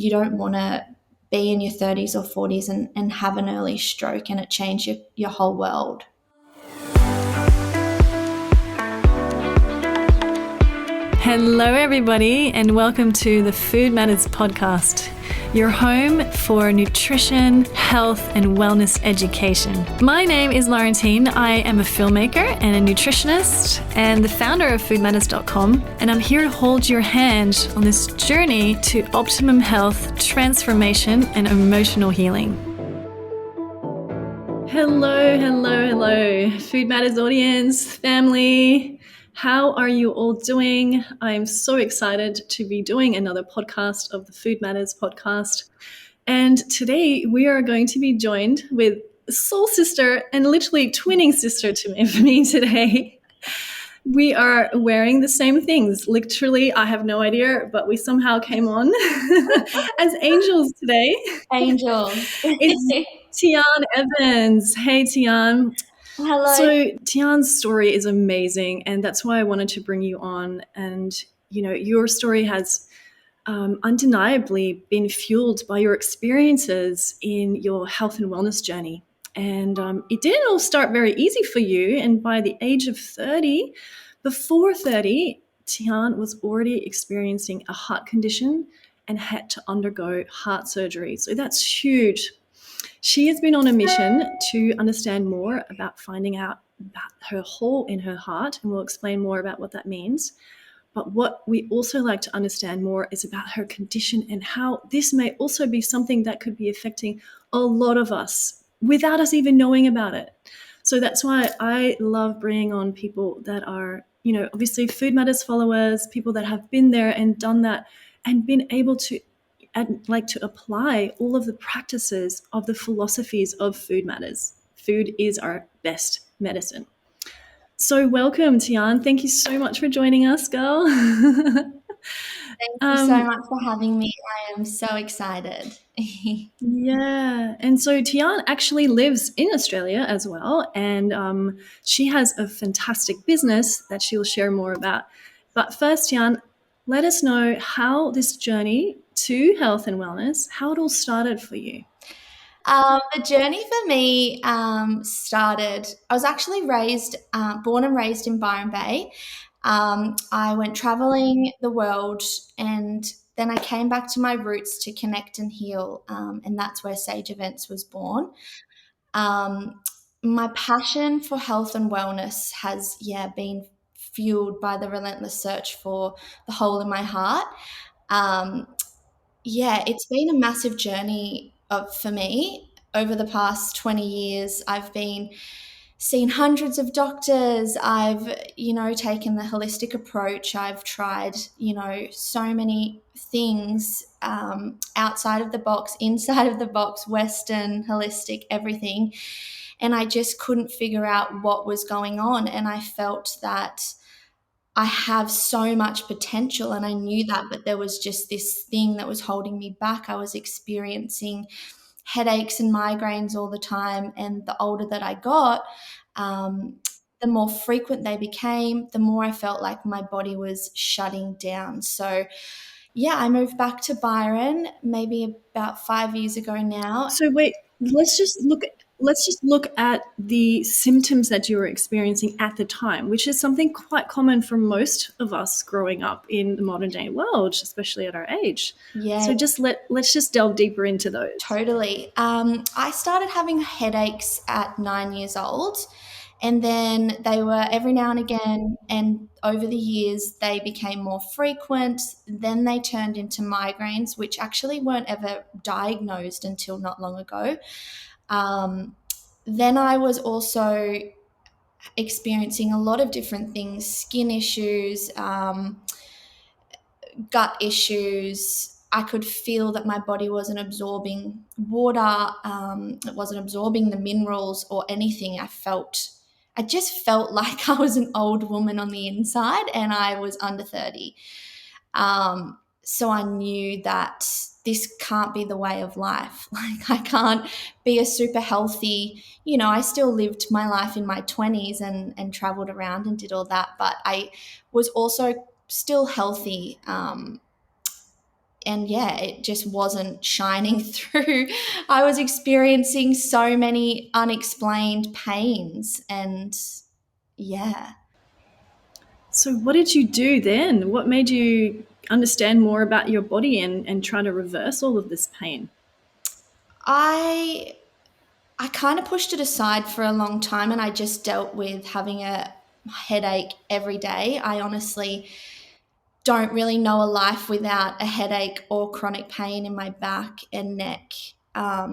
you don't want to be in your 30s or 40s and have an early stroke and it change your whole world. Hello, everybody, and welcome to the Food Matters podcast, your home for nutrition, health, and wellness education. My name is Laurentine. I am a filmmaker and a nutritionist and the founder of foodmatters.com, and I'm here to hold your hand on this journey to optimum health, transformation, and emotional healing. Hello, Food Matters audience, family. How are you all doing? I'm so excited to be doing another podcast of the Food Matters podcast. And today we are going to be joined with soul sister and literally twinning sister to me today. We are wearing the same things. Literally, I have no idea, but we somehow came on as angels today. Angels. It's Tian Evans. Hey, Tian. Hello. So Tian's story is amazing, and that's why I wanted to bring you on. And, you know, your story has undeniably been fueled by your experiences in your health and wellness journey. And it didn't all start very easy for you. And by the age of 30, before 30, Tian was already experiencing a heart condition and had to undergo heart surgery. So that's huge. She has been on a mission to understand more about finding out about her hole in her heart, and we'll explain more about what that means. But what we also like to understand more is about her condition and how this may also be something that could be affecting a lot of us without us even knowing about it. So that's why I love bringing on people that are, you know, obviously Food Matters followers, people that have been there and done that and been able to to apply all of the practices of the philosophies of Food Matters. Food is our best medicine. So welcome, Tian. Thank you so much for joining us, girl. Thank you so much for having me. I am so excited. Yeah. And so Tian actually lives in Australia as well. And she has a fantastic business that she'll share more about. But first, Tian, let us know how this journey to health and wellness, how it all started for you. The journey for me started, I was actually born and raised in Byron Bay. I went traveling the world and then I came back to my roots to connect and heal. And that's where Sage Events was born. My passion for health and wellness has, been fueled by the relentless search for the hole in my heart. It's been a massive journey for me over the past 20 years. I've been seen hundreds of doctors. I've, taken the holistic approach. I've tried, so many things outside of the box, inside of the box, Western, holistic, everything. And I just couldn't figure out what was going on. And I felt that I have so much potential and I knew that, but there was just this thing that was holding me back. I was experiencing headaches and migraines all the time. And the older that I got, the more frequent they became, the more I felt like my body was shutting down. So I moved back to Byron maybe about 5 years ago now. So wait, let's just look at the symptoms that you were experiencing at the time, which is something quite common for most of us growing up in the modern day world, especially at our age. Yeah. So let's just delve deeper into those. Totally. I started having headaches at 9 years old. And then they were every now and again, and over the years, they became more frequent. Then they turned into migraines, which actually weren't ever diagnosed until not long ago. Then I was also experiencing a lot of different things, skin issues, gut issues. I could feel that my body wasn't absorbing water. It wasn't absorbing the minerals or anything. I just felt like I was an old woman on the inside and I was under 30. So I knew that this can't be the way of life. Like I can't be a super healthy, I still lived my life in my 20s and traveled around and did all that, but I was also still healthy. And and yeah, it just wasn't shining through. I was experiencing so many unexplained pains, and yeah. So, what did you do then? What made you understand more about your body and try to reverse all of this pain? I I kind of pushed it aside for a long time, and I just dealt with having a headache every day. I honestly don't really know a life without a headache or chronic pain in my back and neck,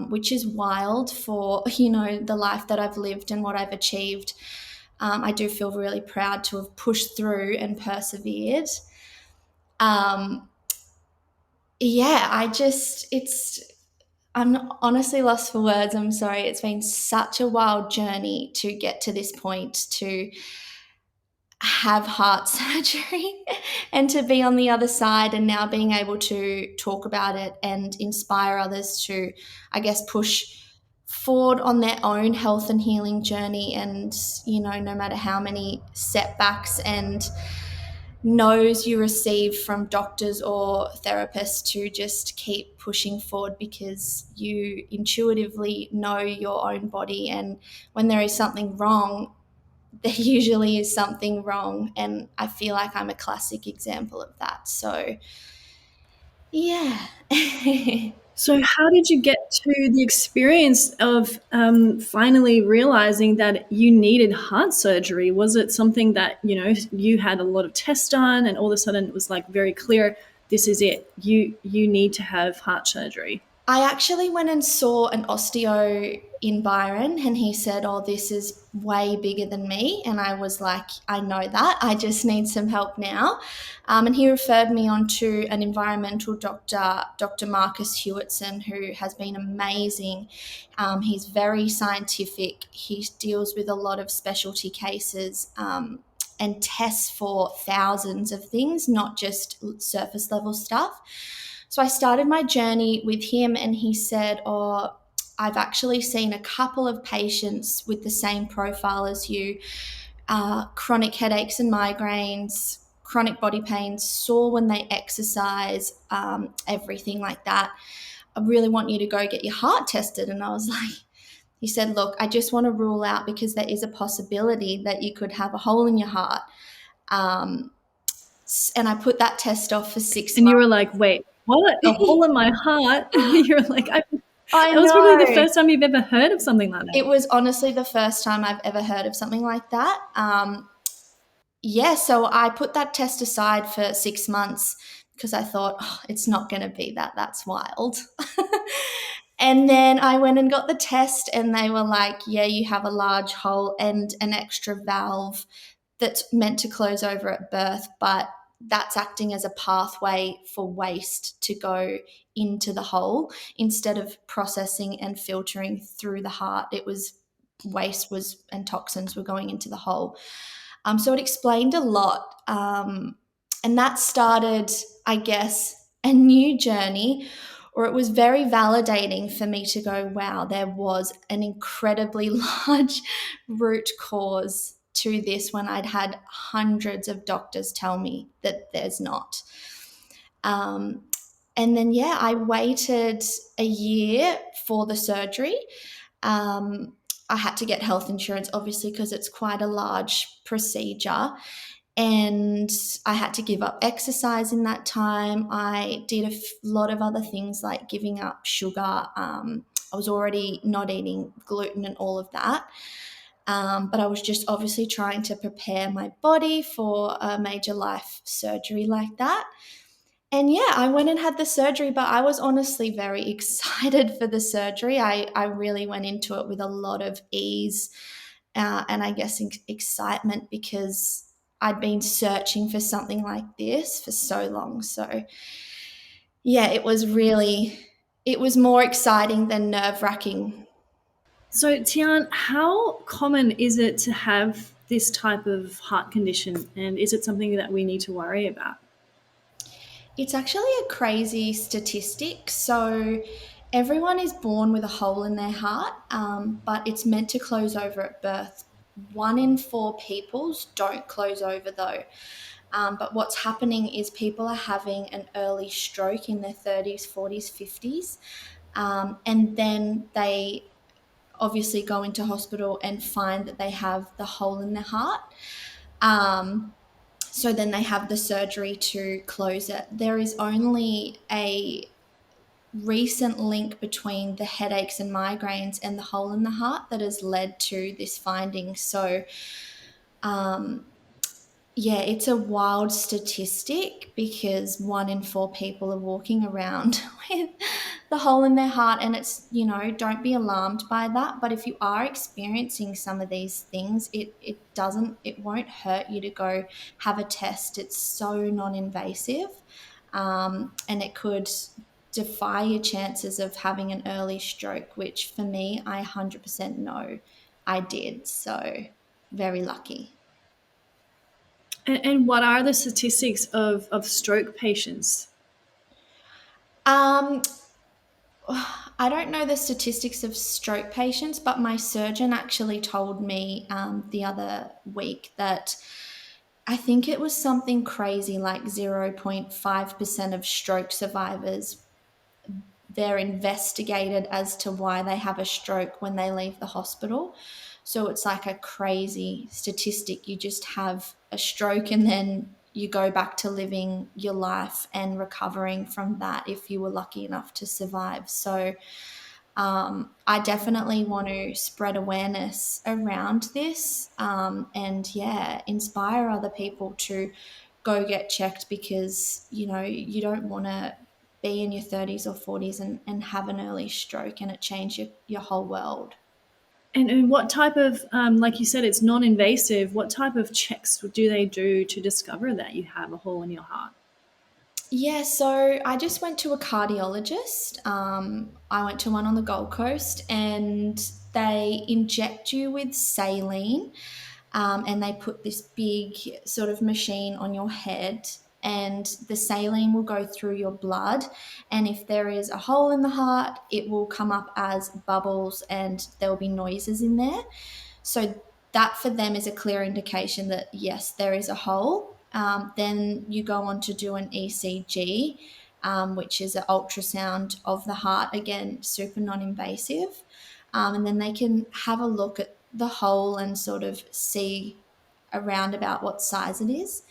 which is wild for, the life that I've lived and what I've achieved. I do feel really proud to have pushed through and persevered. Um, yeah, I'm honestly lost for words. I'm sorry. It's been such a wild journey to get to this point, to have heart surgery and to be on the other side, and now being able to talk about it and inspire others to, I guess, push forward on their own health and healing journey. And, no matter how many setbacks and no's you receive from doctors or therapists, to just keep pushing forward, because you intuitively know your own body. And when there is something wrong, there usually is something wrong. And I feel like I'm a classic example of that. So, yeah. So, how did you get to the experience of finally realizing that you needed heart surgery? Was it something that you had a lot of tests done, and all of a sudden it was like very clear, this is it. You need to have heart surgery. I actually went and saw an osteo in Byron, and he said, "Oh, this is way bigger than me." And I was like, "I know that. I just need some help now." And he referred me on to an environmental doctor, Dr. Marcus Hewitson, who has been amazing. He's very scientific. He deals with a lot of specialty cases. And tests for thousands of things, not just surface level stuff. So I started my journey with him, and he said, "Oh, I've actually seen a couple of patients with the same profile as you, chronic headaches and migraines, chronic body pains, sore when they exercise, everything like that. I really want you to go get your heart tested." And I was like, he said, "Look, I just want to rule out, because there is a possibility that you could have a hole in your heart." Um, and I put that test off for 6 And you months. were like, wait, what? A hole in my heart? You're like, I that was probably the know. first time you've ever heard of something like that. It was honestly the first time I've ever heard of something like that. Yeah, so I put that test aside for 6 months, because I thought, oh, it's not going to be that. That's wild. And then I went and got the test, and they were like, "Yeah, you have a large hole and an extra valve that's meant to close over at birth, but that's acting as a pathway for waste to go into the hole instead of processing and filtering through the heart. It was waste was and toxins were going into the hole." So it explained a lot. And that started, I guess, a new journey, or it was very validating for me to go, wow, there was an incredibly large root cause to this, when I'd had hundreds of doctors tell me that there's not. Um, and then, yeah, I waited a year for the surgery. Um, I had to get health insurance, obviously, because it's quite a large procedure. And I had to give up exercise in that time. I did lot of other things, like giving up sugar. I was already not eating gluten and all of that. But I was just obviously trying to prepare my body for a major life surgery like that. And yeah, I went and had the surgery, but I was honestly very excited for the surgery. I really went into it with a lot of ease, and I guess excitement, because I'd been searching for something like this for so long. So yeah, it was more exciting than nerve wracking. So, Tian, how common is it to have this type of heart condition? And is it something that we need to worry about? It's actually a crazy statistic. So, everyone is born with a hole in their heart, but it's meant to close over at birth. 1 in 4 peoples don't close over, though. But what's happening is people are having an early stroke in their 30s, 40s, 50s. And then they obviously go into hospital and find that they have the hole in their heart. Um, so then they have the surgery to close it. There is only a recent link between the headaches and migraines and the hole in the heart that has led to this finding. So, um, yeah, it's a wild statistic because 1 in 4 people are walking around with the hole in their heart. And it's, don't be alarmed by that. But if you are experiencing some of these things, it won't hurt you to go have a test. It's so non invasive, and it could defy your chances of having an early stroke, which for me, I 100% know I did. So, very lucky. And what are the statistics of stroke patients? Um, I don't know the statistics of stroke patients, but my surgeon actually told me the other week that I think it was something crazy like 0.5% of stroke survivors, they're investigated as to why they have a stroke when they leave the hospital. So it's like a crazy statistic. You just have a stroke and then you go back to living your life and recovering from that if you were lucky enough to survive. So I definitely want to spread awareness around this, and yeah, inspire other people to go get checked because you don't want to be in your 30s or 40s and have an early stroke and it change your whole world. And what type of, like you said, it's non invasive. What type of checks do they do to discover that you have a hole in your heart? Yeah, so I just went to a cardiologist. I went to one on the Gold Coast and they inject you with saline, and they put this big sort of machine on your head, and the saline will go through your blood. And if there is a hole in the heart, it will come up as bubbles and there will be noises in there. So that for them is a clear indication that yes, there is a hole. Then you go on to do an ECG, which is an ultrasound of the heart, again, super non invasive. And then they can have a look at the hole and sort of see around about what size it is.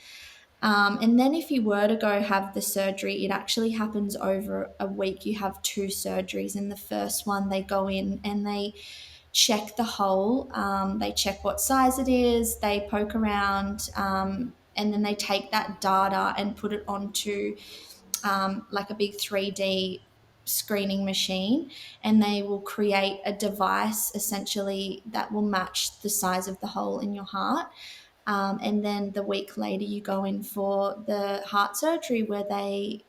And then if you were to go have the surgery, it actually happens over a week. You have 2 surgeries. In the first one, they go in and they check the hole. They check what size it is. They poke around, and then they take that data and put it onto like a big 3D screening machine, and they will create a device essentially that will match the size of the hole in your heart. And then the week later, you go in for the heart surgery where they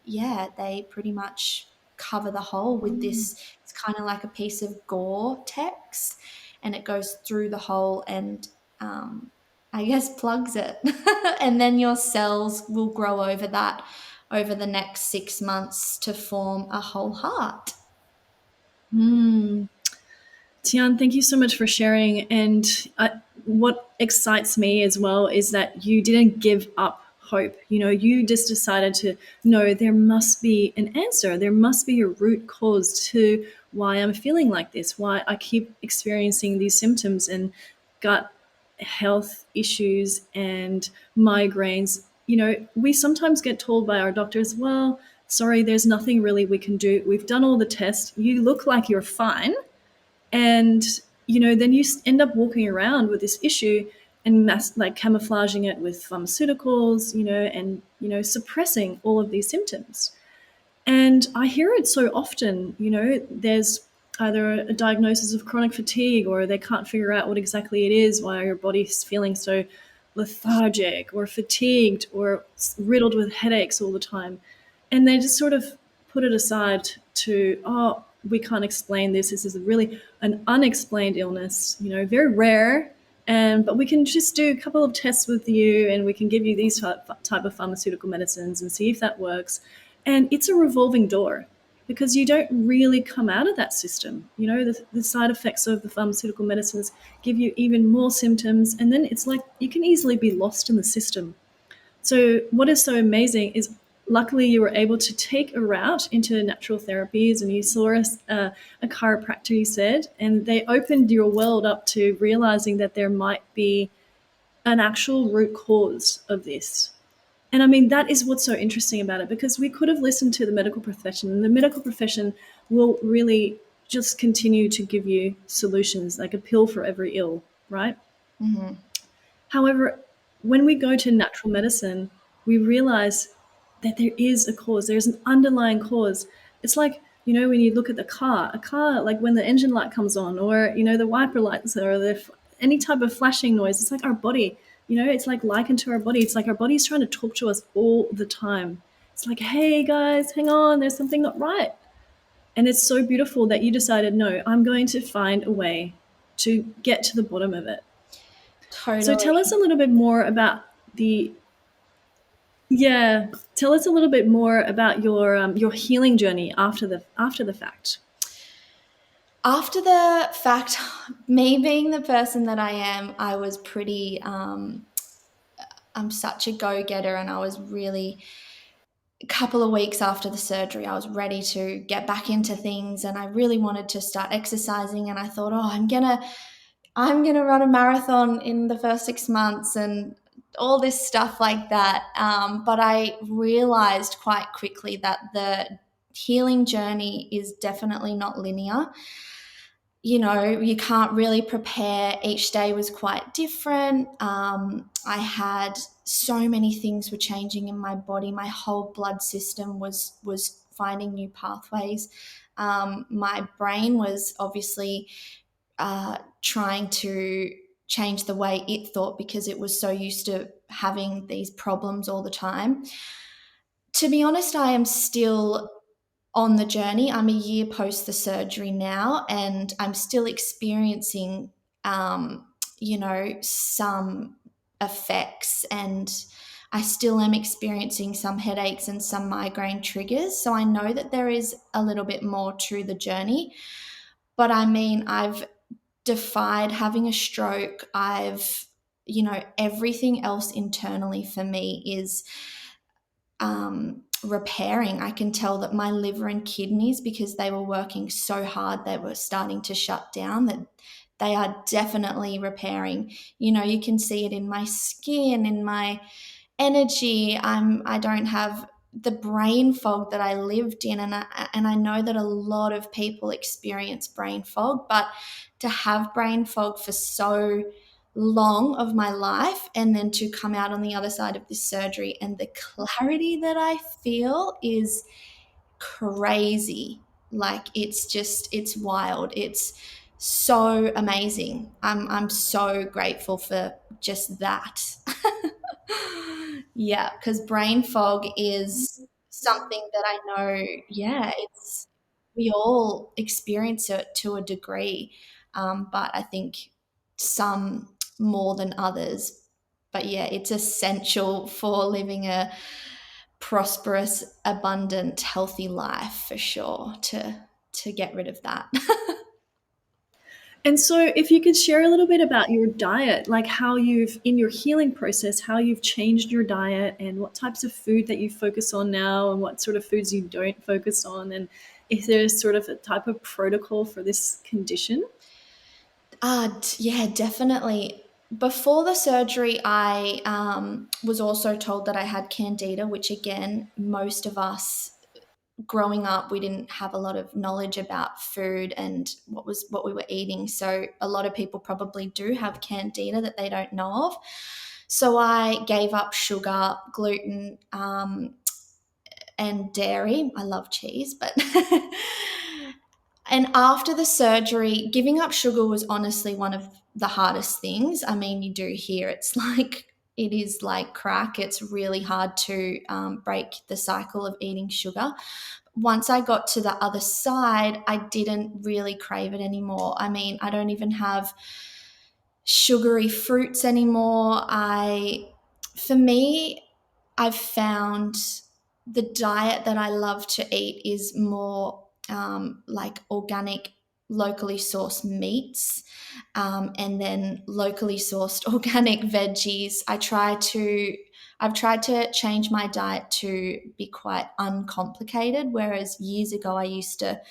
pretty much cover the hole with this. It's kind of like a piece of Gore-Tex, and it goes through the hole and I guess plugs it. And then your cells will grow over that over the next 6 months to form a whole heart. Hmm. Tian, thank you so much for sharing. And what excites me as well is that you didn't give up hope. You just decided to, no, there must be an answer. There must be a root cause to why I'm feeling like this, why I keep experiencing these symptoms and gut health issues and migraines. We sometimes get told by our doctors, well, sorry, there's nothing really we can do. We've done all the tests. You look like you're fine, and then you end up walking around with this issue and like camouflaging it with pharmaceuticals, and suppressing all of these symptoms. And I hear it so often. There's either a diagnosis of chronic fatigue, or they can't figure out what exactly it is, why your body's feeling so lethargic or fatigued or riddled with headaches all the time. And they just sort of put it aside to, oh, we can't explain this. This is really an unexplained illness, very rare. But we can just do a couple of tests with you, and we can give you these type of pharmaceutical medicines and see if that works. And it's a revolving door, because you don't really come out of that system. The side effects of the pharmaceutical medicines give you even more symptoms, and then it's like you can easily be lost in the system. So, what is so amazing is luckily you were able to take a route into natural therapies and you saw a chiropractor, you said, and they opened your world up to realizing that there might be an actual root cause of this. And I mean, that is what's so interesting about it because we could have listened to the medical profession, and the medical profession will really just continue to give you solutions like a pill for every ill, right? Mm-hmm. However, when we go to natural medicine, we realize that there is a cause, there's an underlying cause. It's like, when you look at a car, like when the engine light comes on, or, the wiper lights, or any type of flashing noise, it's like our body, it's like likened to our body. It's like our body's trying to talk to us all the time. It's like, hey guys, hang on, there's something not right. And it's so beautiful that you decided, no, I'm going to find a way to get to the bottom of it. So tell us Totally. a little bit more about the yeah. Tell us a little bit more about your healing journey after the fact. After the fact, me being the person that I am, I was pretty, I'm such a go getter, and I was really, a couple of weeks after the surgery, I was ready to get back into things, and I really wanted to start exercising. And I thought, oh, I'm gonna run a marathon in the first 6 months, and all this stuff like that. But I realized quite quickly that the healing journey is definitely not linear. You can't really prepare. Each day was quite different. I had so many things were changing in my body. My whole blood system was finding new pathways. My brain was obviously trying to change the way it thought because it was so used to having these problems all the time. To be honest, I am still on the journey. I'm a year post the surgery now, and I'm still experiencing, some effects, and I still am experiencing some headaches and some migraine triggers. So I know that there is a little bit more to the journey. But I mean, I've defied having a stroke. Everything else internally for me is repairing. I can tell that my liver and kidneys, because they were working so hard, they were starting to shut down, that they are definitely repairing. You can see it in my skin, in my energy. I don't have the brain fog that I lived in, and I know that a lot of people experience brain fog, but to have brain fog for so long of my life and then to come out on the other side of this surgery, and the clarity that I feel is crazy. Like, it's wild. It's so amazing. I'm so grateful for just that. Yeah, because brain fog is something that I know, yeah, it's we all experience it to a degree, but I think some more than others. But yeah, it's essential for living a prosperous, abundant, healthy life for sure to get rid of that. And so if you could share a little bit about your diet, like how you've in your healing process, how you've changed your diet and what types of food that you focus on now and what sort of foods you don't focus on, and if there's sort of a type of protocol for this condition. Yeah, definitely. Before the surgery, I was also told that I had candida, which again, most of us growing up, we didn't have a lot of knowledge about food and what we were eating. So a lot of people probably do have candida that they don't know of. So I gave up sugar, gluten, and dairy. I love cheese, but and after the surgery, giving up sugar was honestly one of the hardest things. I mean, you do hear it is like crack. It's really hard to break the cycle of eating sugar. Once I got to the other side, I didn't really crave it anymore. I mean, I don't even have sugary fruits anymore. For me, I've found the diet that I love to eat is more like organic, locally sourced meats, and then locally sourced organic veggies. I've tried to change my diet to be quite uncomplicated, whereas years ago I used to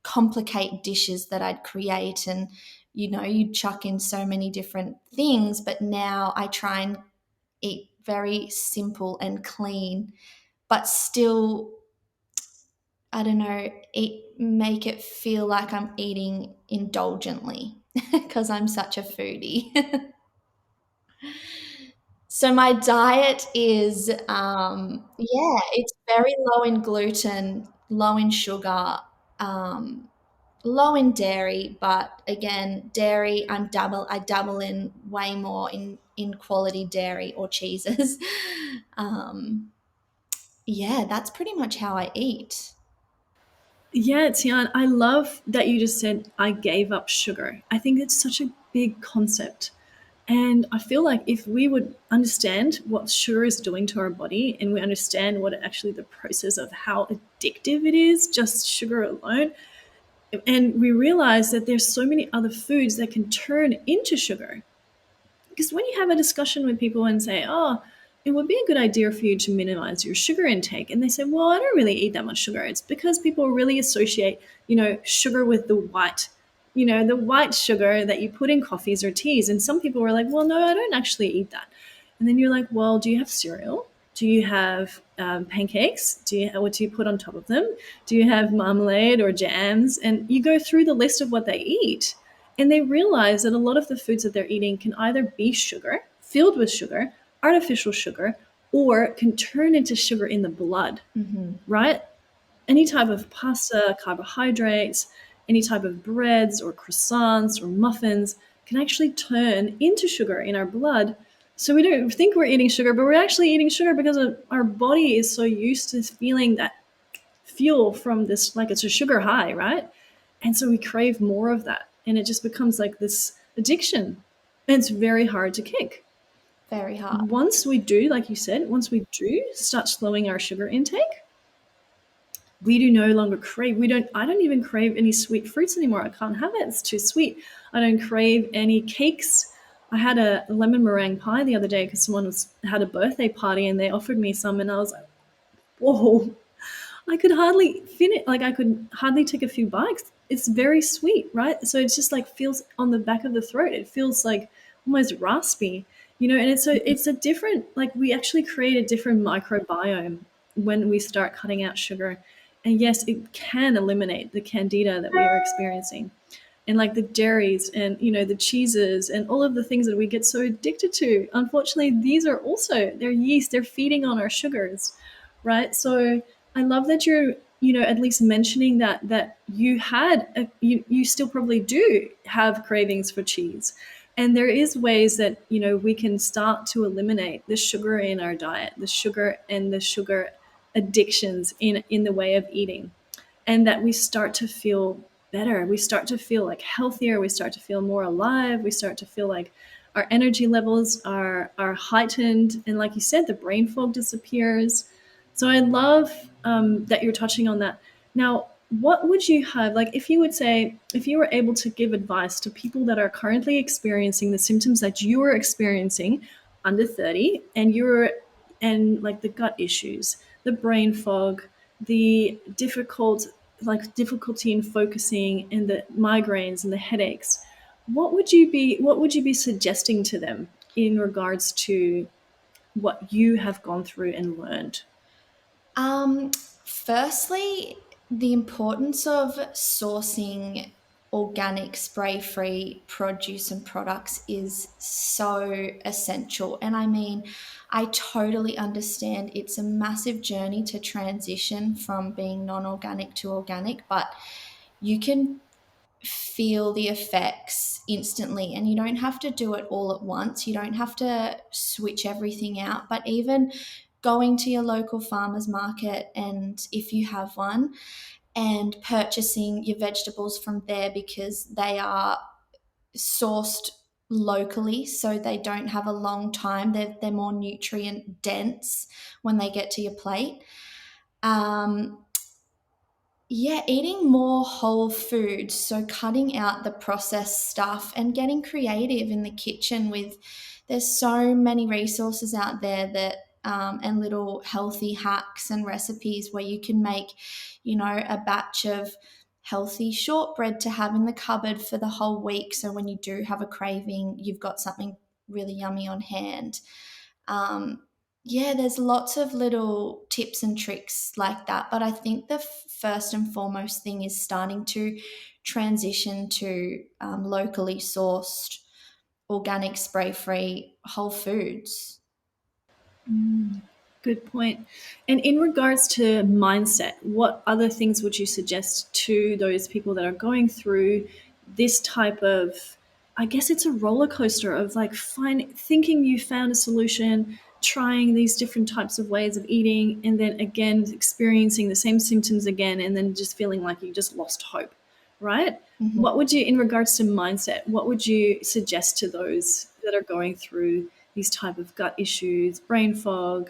complicate dishes that I'd create and you'd chuck in so many different things, but now I try and eat very simple and clean, but still, I don't know, make it feel like I'm eating indulgently because I'm such a foodie. So my diet is, yeah, it's very low in gluten, low in sugar, um, low in dairy. But again, dairy, I dabble in way more in quality dairy or cheeses. um, yeah, that's pretty much how I eat. Yeah, Tian, I love that you just said, I gave up sugar. I think it's such a big concept. And I feel like if we would understand what sugar is doing to our body and we understand what actually the process of how addictive it is, just sugar alone, and we realize that there's so many other foods that can turn into sugar. Because when you have a discussion with people and say, oh, it would be a good idea for you to minimize your sugar intake, and they say, well, I don't really eat that much sugar. It's because people really associate, sugar with the white, the white sugar that you put in coffees or teas. And some people were like, well, no, I don't actually eat that. And then you're like, well, do you have cereal? Do you have pancakes? What do you put on top of them? Do you have marmalade or jams? And you go through the list of what they eat, and they realize that a lot of the foods that they're eating can either be sugar, filled with sugar, artificial sugar, or can turn into sugar in the blood, Hmm. right? Any type of pasta, carbohydrates, any type of breads or croissants or muffins can actually turn into sugar in our blood. So we don't think we're eating sugar, but we're actually eating sugar because our body is so used to feeling that fuel from this, like it's a sugar high, right? And so we crave more of that. And it just becomes like this addiction. And it's very hard to kick. Very hard. Once we do, like you said, once we do start slowing our sugar intake, we do no longer crave. I don't even crave any sweet fruits anymore. I can't have it. It's too sweet. I don't crave any cakes. I had a lemon meringue pie the other day because had a birthday party and they offered me some, and I was like, whoa, I could hardly finish, like I could hardly take a few bites. It's very sweet, right? So it's just like feels on the back of the throat. It feels like almost raspy, and it's a different, like we actually create a different microbiome when we start cutting out sugar. And yes, it can eliminate the candida that we are experiencing, and like the dairies and the cheeses and all of the things that we get so addicted to. Unfortunately, these are also, they're yeast, they're feeding on our sugars, right? So I love that you're at least mentioning that you still probably do have cravings for cheese, and there is ways that we can start to eliminate the sugar in our diet, the sugar and the sugar addictions in the way of eating, and that we start to feel better. We start to feel like healthier. We start to feel more alive. We start to feel like our energy levels are heightened. And like you said, the brain fog disappears. So I love that you're touching on that. Now, what would you have, like if you would say, if you were able to give advice to people that are currently experiencing the symptoms that you are experiencing under 30, and like the gut issues, the brain fog, the difficulty in focusing, and the migraines and the headaches, what would you be suggesting to them in regards to what you have gone through and learned? Um, Firstly, the importance of sourcing organic, spray free produce and products is so essential. And I mean, I totally understand it's a massive journey to transition from being non organic to organic, but you can feel the effects instantly, and you don't have to do it all at once. You don't have to switch everything out, but even going to your local farmers market, and if you have one, and purchasing your vegetables from there because they are sourced locally, so they don't have a long time. They're more nutrient dense when they get to your plate. um, yeah, eating more whole foods. So cutting out the processed stuff and getting creative in the kitchen with, there's so many resources out there that and little healthy hacks and recipes where you can make, a batch of healthy shortbread to have in the cupboard for the whole week. So when you do have a craving, you've got something really yummy on hand. Um, yeah, there's lots of little tips and tricks like that. But I think the first and foremost thing is starting to transition to locally sourced, organic, spray free whole foods. Good point. And in regards to mindset, what other things would you suggest to those people that are going through this type of, I guess it's a roller coaster of like thinking you found a solution, trying these different types of ways of eating, and then again experiencing the same symptoms again, and then just feeling like you just lost hope, right? Mhm. What would you, in regards to mindset, what would you suggest to those that are going through these type of gut issues, brain fog,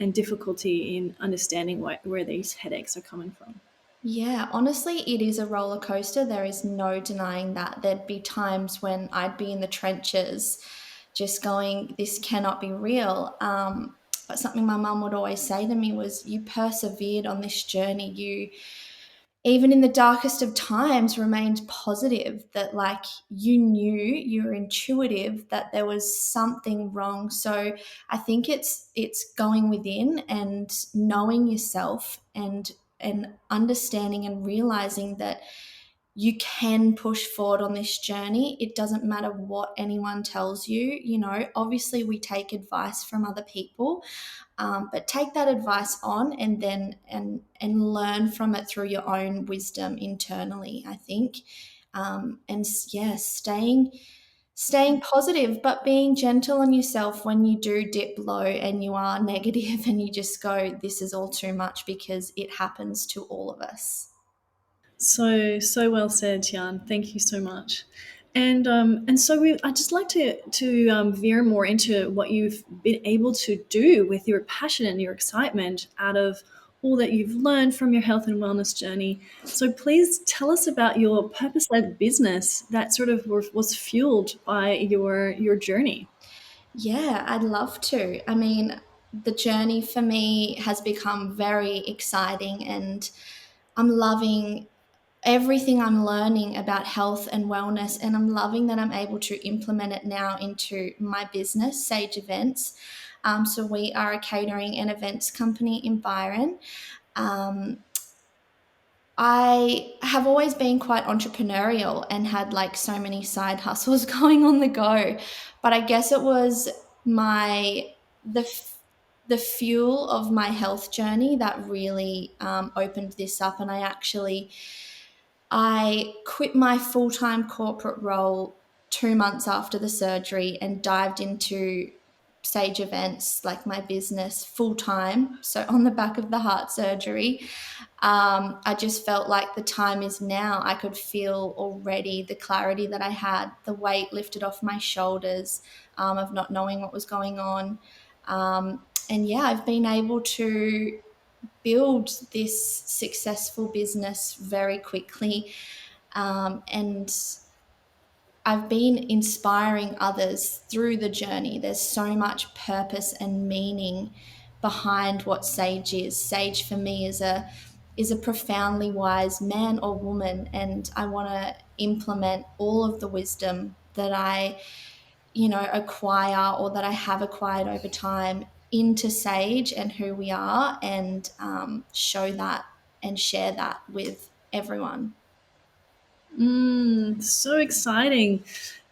and difficulty in understanding where these headaches are coming from? Yeah, honestly, it is a roller coaster. There is no denying that. There'd be times when I'd be in the trenches just going, this cannot be real. But something my mum would always say to me was, you persevered on this journey. You, even in the darkest of times, remained positive, that like you knew, you were intuitive that there was something wrong. So I think it's going within and knowing yourself and understanding and realizing that you can push forward on this journey. It doesn't matter what anyone tells you. Obviously we take advice from other people, but take that advice on and then and learn from it through your own wisdom internally, I think. And yeah, staying positive, but being gentle on yourself when you do dip low and you are negative and you just go, this is all too much, because it happens to all of us. So well said, Tian. Thank you so much. And so I'd just like to veer more into what you've been able to do with your passion and your excitement out of all that you've learned from your health and wellness journey. So please tell us about your purpose-led business that sort of was fueled by your journey. Yeah, I'd love to. I mean, the journey for me has become very exciting, and I'm loving everything I'm learning about health and wellness, and I'm loving that I'm able to implement it now into my business, Sage Events. So we are a catering and events company in Byron. Um, I have always been quite entrepreneurial and had like so many side hustles going on the go, but I guess it was my the f- the fuel of my health journey that really opened this up, and I quit my full time corporate role 2 months after the surgery and dived into Sage Events, like my business, full time. So, on the back of the heart surgery, I just felt like the time is now. I could feel already the clarity that I had, the weight lifted off my shoulders, of not knowing what was going on. And yeah, I've been able to build this successful business very quickly. And I've been inspiring others through the journey. There's so much purpose and meaning behind what Sage is. Sage for me is a profoundly wise man or woman, and I want to implement all of the wisdom that I, acquire or that I have acquired over time into Sage and who we are, and show that and share that with everyone. So exciting.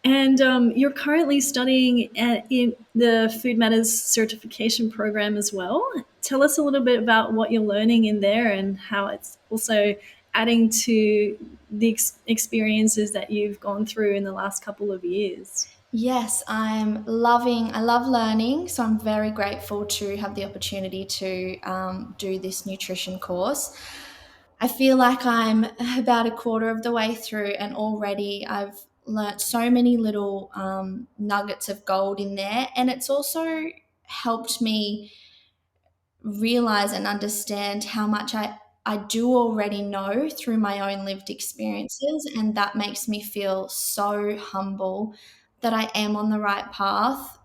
And you're currently studying in the Food Matters certification program as well. Tell us a little bit about what you're learning in there and how it's also adding to the experiences that you've gone through in the last couple of years. Yes, I love learning. So I'm very grateful to have the opportunity to do this nutrition course. I feel like I'm about a quarter of the way through, and already I've learnt so many little nuggets of gold in there. And it's also helped me realize and understand how much I do already know through my own lived experiences. And that makes me feel so humble that I am on the right path.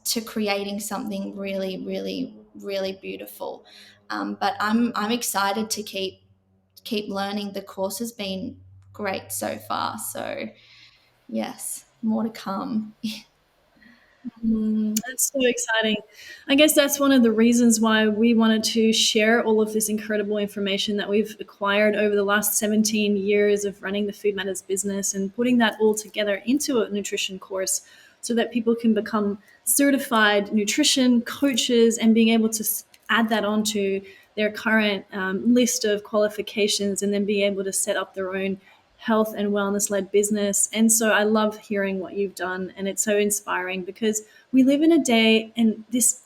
to creating something really, really, really beautiful. But I'm excited to keep learning. The course has been great so far. So yes, more to come. That's so exciting. I guess that's one of the reasons why we wanted to share all of this incredible information that we've acquired over the last 17 years of running the Food Matters business and putting that all together into a nutrition course so that people can become certified nutrition coaches and being able to add that onto their current list of qualifications and then be able to set up their own health and wellness led business. And so I love hearing what you've done, and it's so inspiring because we live in a day and this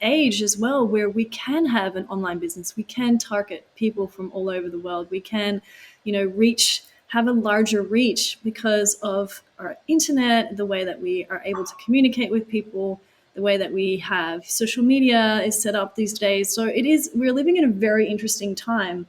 age as well where we can have an online business. We can target people from all over the world. We can, reach have a larger reach because of our internet, the way that we are able to communicate with people, the way that we have social media is set up these days. So we're living in a very interesting time.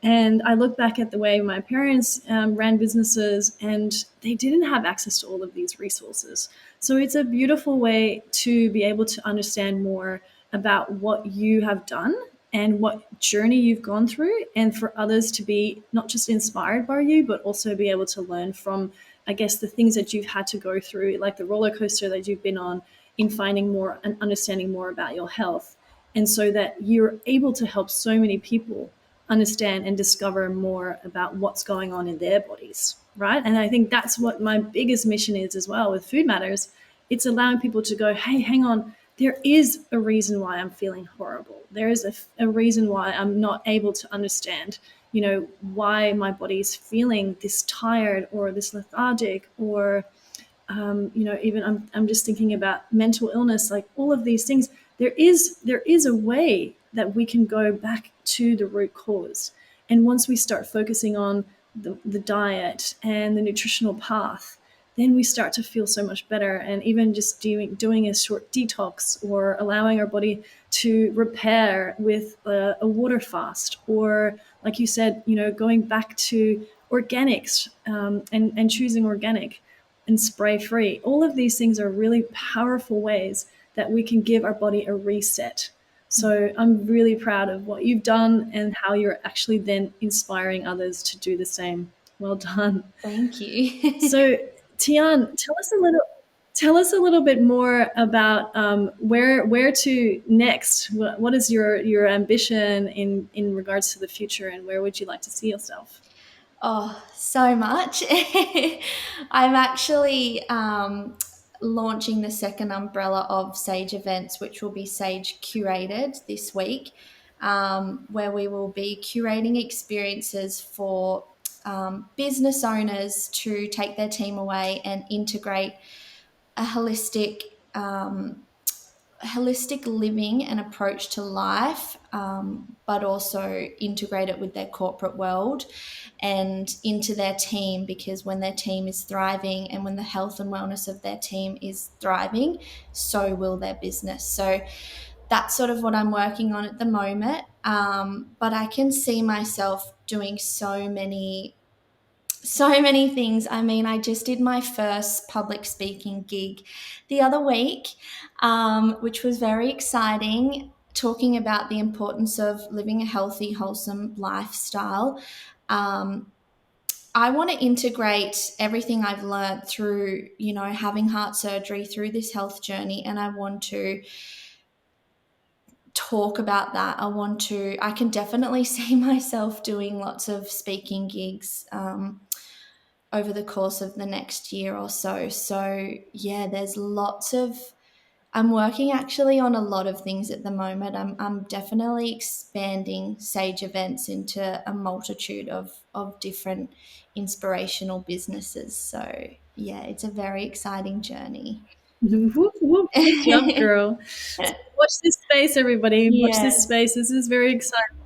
And I look back at the way my parents ran businesses, and they didn't have access to all of these resources. So it's a beautiful way to be able to understand more about what you have done and what journey you've gone through, and for others to be not just inspired by you, but also be able to learn from, I guess, the things that you've had to go through, like the roller coaster that you've been on in finding more and understanding more about your health. And so that you're able to help so many people understand and discover more about what's going on in their bodies, right? And I think that's what my biggest mission is as well with Food Matters. It's allowing people to go, hey, hang on, there is a reason why I'm feeling horrible. There is a reason why I'm not able to understand, why my body is feeling this tired or this lethargic or even I'm just thinking about mental illness, like all of these things. There is a way that we can go back to the root cause, and once we start focusing on the diet and the nutritional path, then we start to feel so much better. And even just doing a short detox or allowing our body to repair with a water fast, or like you said, going back to organics, and choosing organic and spray free. All of these things are really powerful ways that we can give our body a reset. So I'm really proud of what you've done and how you're actually then inspiring others to do the same. Well done. Thank you. So Tian, tell us a little bit more about where to next. What is your ambition in regards to the future, and where would you like to see yourself? Oh, so much. I'm actually launching the second umbrella of Sage events, which will be Sage curated this week, where we will be curating experiences for business owners to take their team away and integrate a holistic living and approach to life, but also integrate it with their corporate world and into their team, because when their team is thriving and when the health and wellness of their team is thriving, so will their business. So that's sort of what I'm working on at the moment. But I can see myself doing so many things. I mean, I just did my first public speaking gig the other week, which was very exciting, talking about the importance of living a healthy, wholesome lifestyle. Um, I want to integrate everything I've learned through, having heart surgery, through this health journey, and I want to talk about that. I can definitely see myself doing lots of speaking gigs. Over the course of the next year or so. So, yeah, I'm working actually on a lot of things at the moment. I'm definitely expanding Sage events into a multitude of different inspirational businesses. So, yeah, it's a very exciting journey. Whoop, whoop. Good job, girl. So watch this space, everybody. Watch this Yes. space. This is very exciting.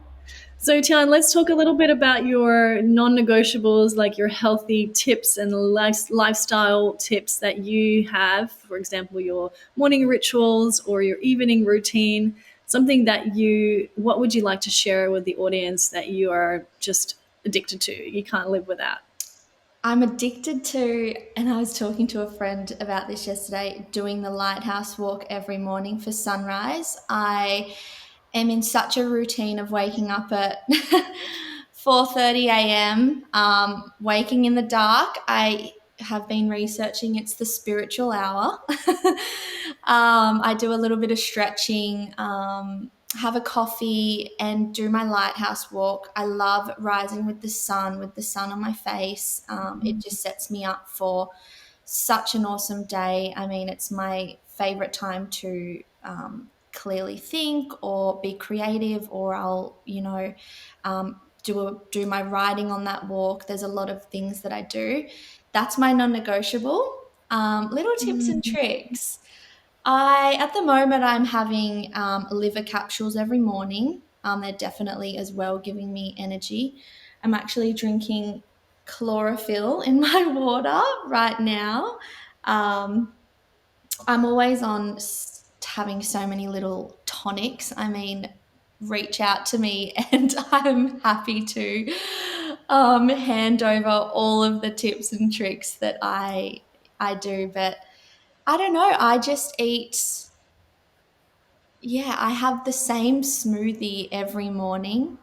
So, Tian, let's talk a little bit about your non negotiables, like your healthy tips and lifestyle tips that you have. For example, your morning rituals or your evening routine. Something what would you like to share with the audience that you are just addicted to? You can't live without. I'm addicted to, and I was talking to a friend about this yesterday, doing the lighthouse walk every morning for sunrise. I am in such a routine of waking up at 4:30 a.m., waking in the dark. I have been researching it's the spiritual hour. I do a little bit of stretching, have a coffee, and do my lighthouse walk. I love rising with the sun on my face. It just sets me up for such an awesome day. I mean, it's my favorite time to clearly think or be creative, or I'll, do my writing on that walk. There's a lot of things that I do. That's my non-negotiable. Little tips and Mm. tricks. At the moment, I'm having liver capsules every morning. They're definitely as well giving me energy. I'm actually drinking chlorophyll in my water right now. Um, I'm always on having so many little tonics. I mean, reach out to me and I'm happy to hand over all of the tips and tricks that I do. But I don't know. I just eat. Yeah, I have the same smoothie every morning.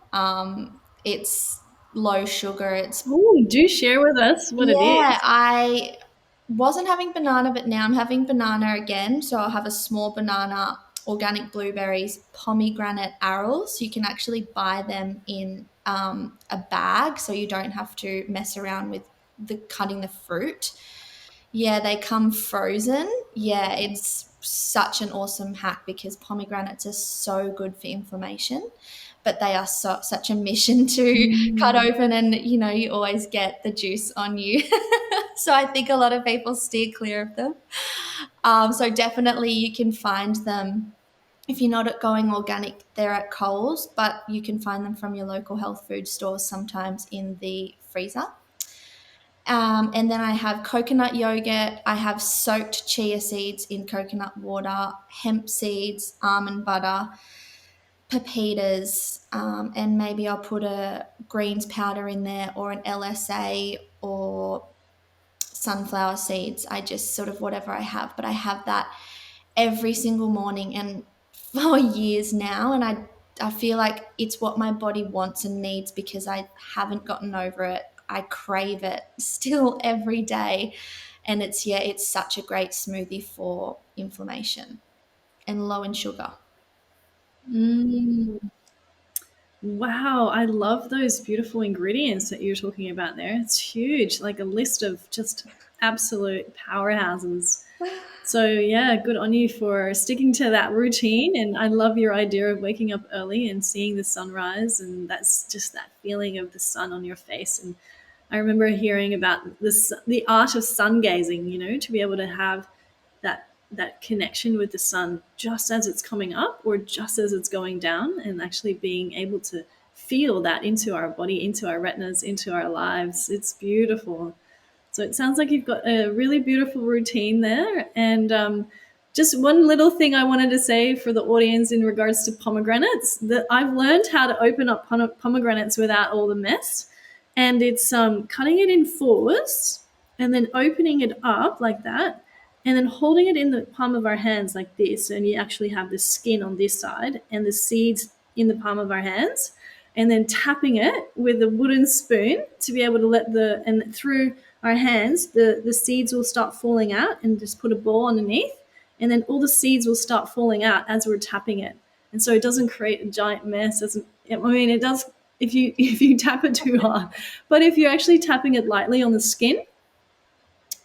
It's low sugar. It's Oh, do share with us what it Yeah, is. I wasn't having banana, but now I'm having banana again. So I'll have a small banana, organic blueberries, pomegranate arils. You can actually buy them in a bag, so you don't have to mess around with the cutting the fruit. Yeah, they come frozen. Yeah, it's such an awesome hack because pomegranates are so good for inflammation, but they are such a mission to cut Mm. open, and you always get the juice on you. So I think a lot of people steer clear of them. So definitely you can find them if you're not going organic. They're at Coles, but you can find them from your local health food stores sometimes in the freezer. And then I have coconut yogurt. I have soaked chia seeds in coconut water, hemp seeds, almond butter, pepitas, and maybe I'll put a greens powder in there, or an LSA, or sunflower seeds. I just sort of whatever I have, but I have that every single morning and for years now. And I feel like it's what my body wants and needs because I haven't gotten over it. I crave it still every day. And it's such a great smoothie for inflammation and low in sugar. Mm. Wow, I love those beautiful ingredients that you're talking about there. It's huge, like a list of just absolute powerhouses. So, yeah, good on you for sticking to that routine. And I love your idea of waking up early and seeing the sunrise. And that's just that feeling of the sun on your face. And I remember hearing about this, the art of sun gazing, to be able to have that connection with the sun just as it's coming up or just as it's going down, and actually being able to feel that into our body, into our retinas, into our lives. It's beautiful. So it sounds like you've got a really beautiful routine there. And just one little thing I wanted to say for the audience in regards to pomegranates, that I've learned how to open up pomegranates without all the mess. And it's cutting it in fours and then opening it up like that, and then holding it in the palm of our hands like this. And you actually have the skin on this side and the seeds in the palm of our hands, and then tapping it with a wooden spoon to be able to and through our hands, the seeds will start falling out, and just put a ball underneath. And then all the seeds will start falling out as we're tapping it. And so it doesn't create a giant mess. I mean, it does if you if you tap it too hard. But if you're actually tapping it lightly on the skin,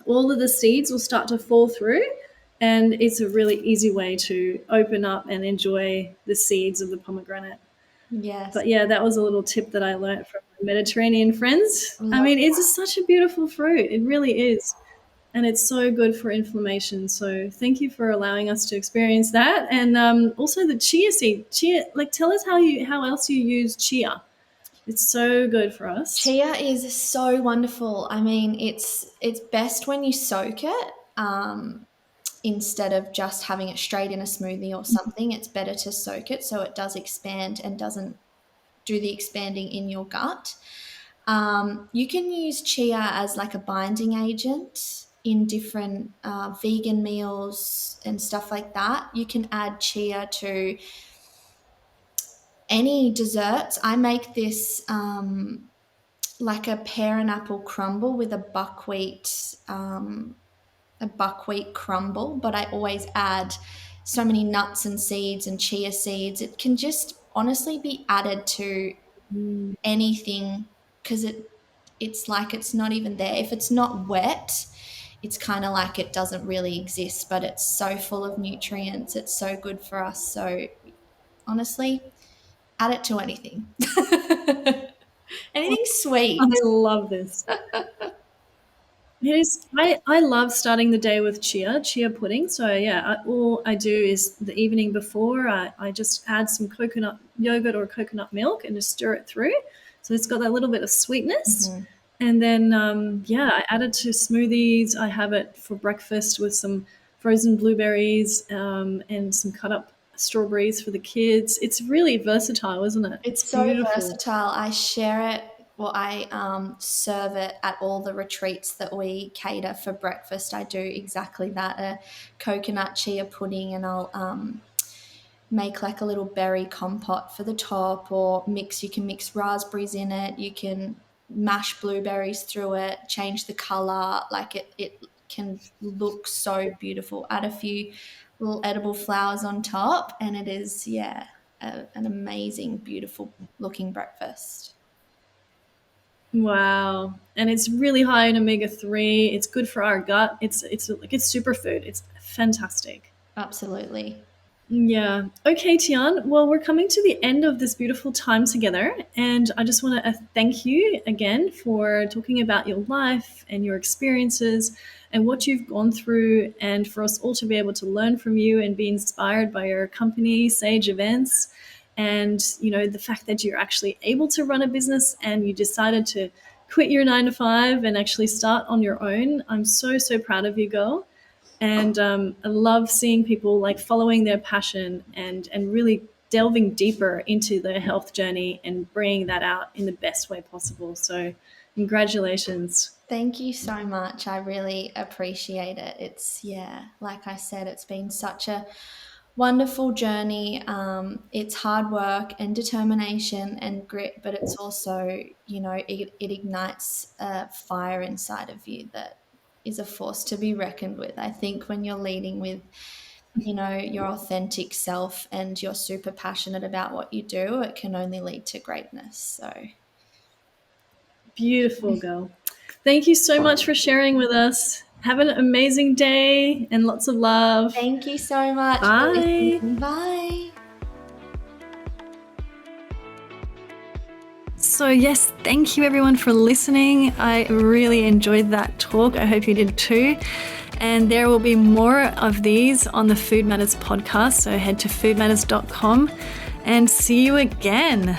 all of the seeds will start to fall through. And it's a really easy way to open up and enjoy the seeds of the pomegranate. Yes. But yeah, that was a little tip that I learned from my Mediterranean friends. I Love mean, it's such a beautiful fruit. It really is. And it's so good for inflammation. So thank you for allowing us to experience that. And also the chia seed. Chia, like, tell us how else you use chia. It's so good for us. Chia is so wonderful. I mean, it's best when you soak it. Instead of just having it straight in a smoothie or something. It's better to soak it so it does expand and doesn't do the expanding in your gut. You can use chia as like a binding agent in different vegan meals and stuff like that. You can add chia to any desserts. I make this like a pear and apple crumble with a buckwheat crumble, but I always add so many nuts and seeds and chia seeds. It can just honestly be added to Mm. anything because it's like it's not even there. If it's not wet, it's kind of like it doesn't really exist, but it's so full of nutrients. It's so good for us. So honestly, add it to anything. Anything I sweet. love this. It is. I love starting the day with chia pudding. So yeah, all I do is the evening before, I just add some coconut yogurt or coconut milk and just stir it through. So it's got that little bit of sweetness. Mhm. And then yeah, I add it to smoothies. I have it for breakfast with some frozen blueberries and some cut up strawberries for the kids. It's really versatile, isn't it? It's It's so beautiful. versatile. I share it, well, I serve it at all the retreats that we cater for breakfast. I do exactly that, a coconut chia pudding, and I'll make like a little berry compote for the top, or you can mix raspberries in it, you can mash blueberries through it, change the color, like it can look so beautiful. Add a few little edible flowers on top, and it is, yeah, an amazing, beautiful looking breakfast. Wow. And it's really high in omega-3. It's good for our gut. It's like it's superfood. It's fantastic. Absolutely. Yeah. Okay, Tian. Well, we're coming to the end of this beautiful time together. And I just want to thank you again for talking about your life and your experiences and what you've gone through, and for us all to be able to learn from you and be inspired by your company, Sage Events. And, you know, the fact that you're actually able to run a business and you decided to quit your 9 to 5 and actually start on your own. I'm so, so proud of you, girl. And I love seeing people like following their passion and really delving deeper into their health journey and bringing that out in the best way possible. So congratulations. Thank you so much. I really appreciate it. It's, yeah, like I said, it's been such a wonderful journey. It's hard work and determination and grit, but it's also, it ignites a fire inside of you that is a force to be reckoned with. I think when you're leading with, your authentic self and you're super passionate about what you do, it can only lead to greatness. So Beautiful, girl. Thank you so much for sharing with us. Have an amazing day and lots of love. thank you so much for Bye. listening. Bye. So, yes, thank you everyone for listening. I really enjoyed that talk. I hope you did too. And there will be more of these on the Food Matters podcast. So, head to foodmatters.com and see you again.